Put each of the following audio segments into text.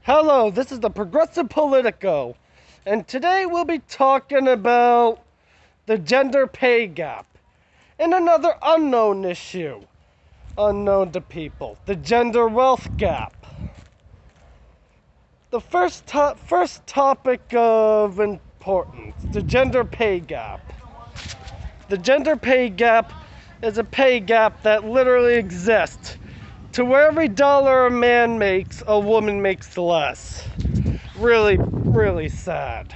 Hello, this is the Progressive Politico, and today we'll be talking about the gender pay gap and another unknown issue, unknown to people, the gender wealth gap. The first topic of importance, the gender pay gap. The gender pay gap is a pay gap that literally exists. To where every dollar a man makes, a woman makes less. Really, really sad.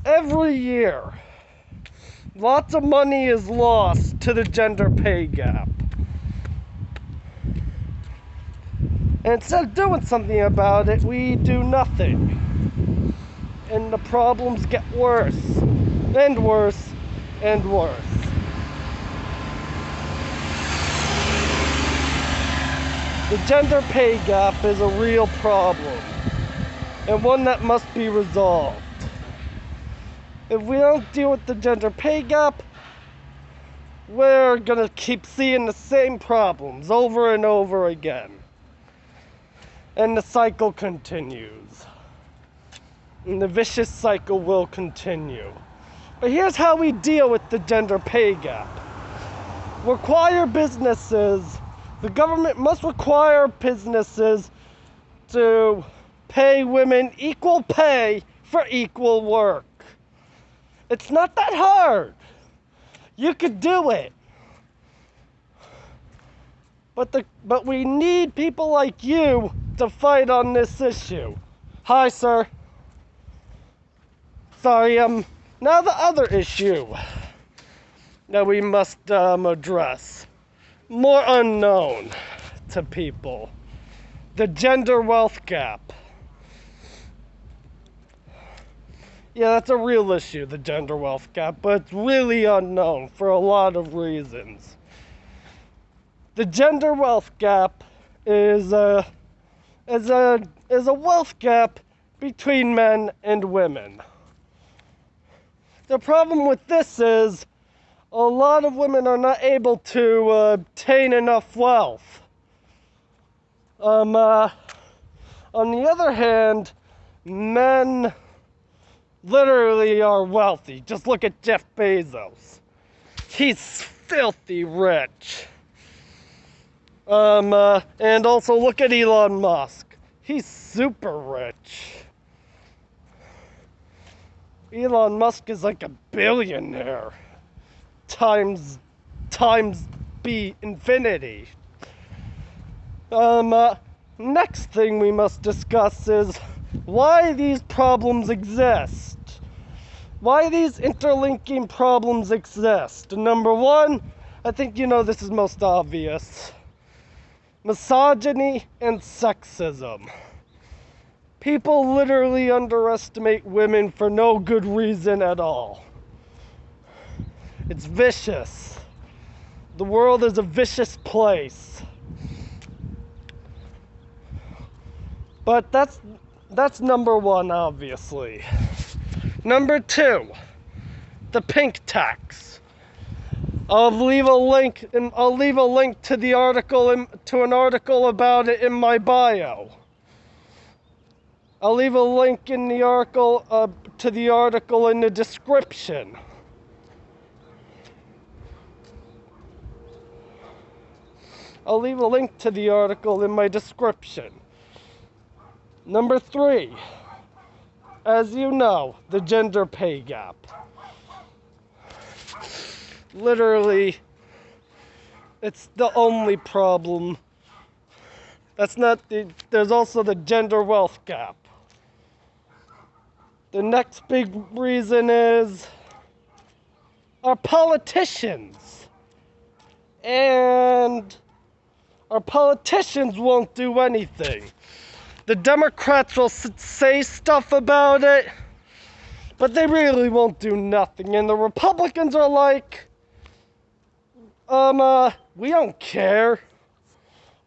Every year, lots of money is lost to the gender pay gap. And instead of doing something about it, we do nothing. And the problems get worse, and worse, and worse. The gender pay gap is a real problem, and one that must be resolved. If we don't deal with the gender pay gap, we're gonna keep seeing the same problems over and over again. And the cycle continues. And the vicious cycle will continue. But here's how we deal with the gender pay gap. The government must require businesses to pay women equal pay for equal work. It's not that hard. You could do it. But we need people like you to fight on this issue. Hi, sir. Sorry, now the other issue that we must address. More unknown to people. The gender wealth gap. Yeah, that's a real issue, the gender wealth gap, but it's really unknown for a lot of reasons. The gender wealth gap is a wealth gap between men and women. The problem with this is a lot of women are not able to obtain enough wealth. On the other hand, men literally are wealthy. Just look at Jeff Bezos. He's filthy rich. And also look at Elon Musk. He's super rich. Elon Musk is like a billionaire. Times B infinity. Next thing we must discuss is why these problems exist. Why these interlinking problems exist. Number one, I think you know this is most obvious. Misogyny and sexism. People literally underestimate women for no good reason at all. It's vicious. The world is a vicious place. But that's number one, obviously. Number two, the pink tax. I'll leave a link to the article to an article about it in my bio. I'll leave a link in the article to the article in the description. I'll leave a link to the article in my description. Number three, as you know, the gender pay gap. Literally, it's the only problem. There's also the gender wealth gap. The next big reason is our politicians. And our politicians won't do anything. The Democrats will say stuff about it, but they really won't do nothing. And the Republicans are like, we don't care.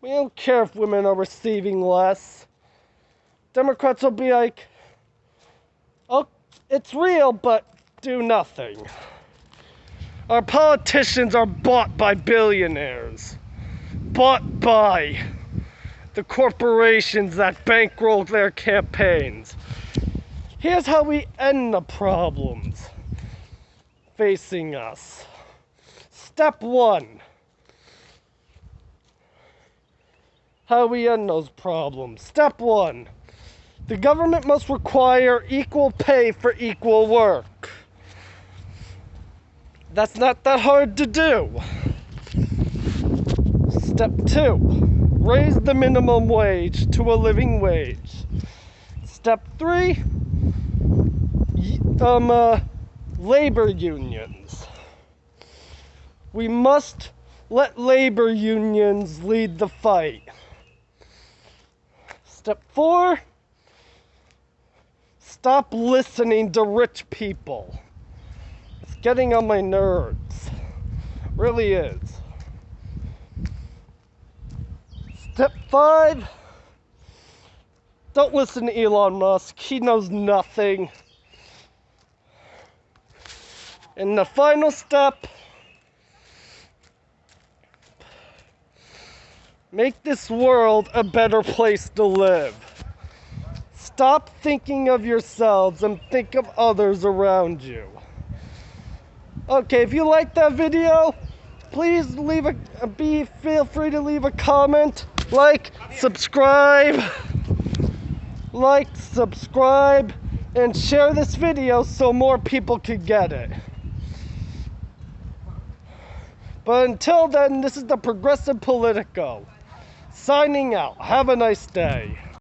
We don't care if women are receiving less. Democrats will be like, oh, it's real, but do nothing. Our politicians are bought by billionaires. Bought by the corporations that bankroll their campaigns. Here's how we end the problems facing us. Step 1. How we end those problems. Step 1. The government must require equal pay for equal work. That's not that hard to do. Step 2. Raise the minimum wage to a living wage. Step 3. Labor unions. We must let labor unions lead the fight. Step 4. Stop listening to rich people. It's getting on my nerves. Really is. Step 5. Don't listen to Elon Musk. He knows nothing. And the final step. Make this world a better place to live. Stop thinking of yourselves and think of others around you. Okay, if you liked that video, please feel free to leave a comment, subscribe, and share this video so more people could get it. But until then, this is the Progressive Politico, signing out. Have a nice day.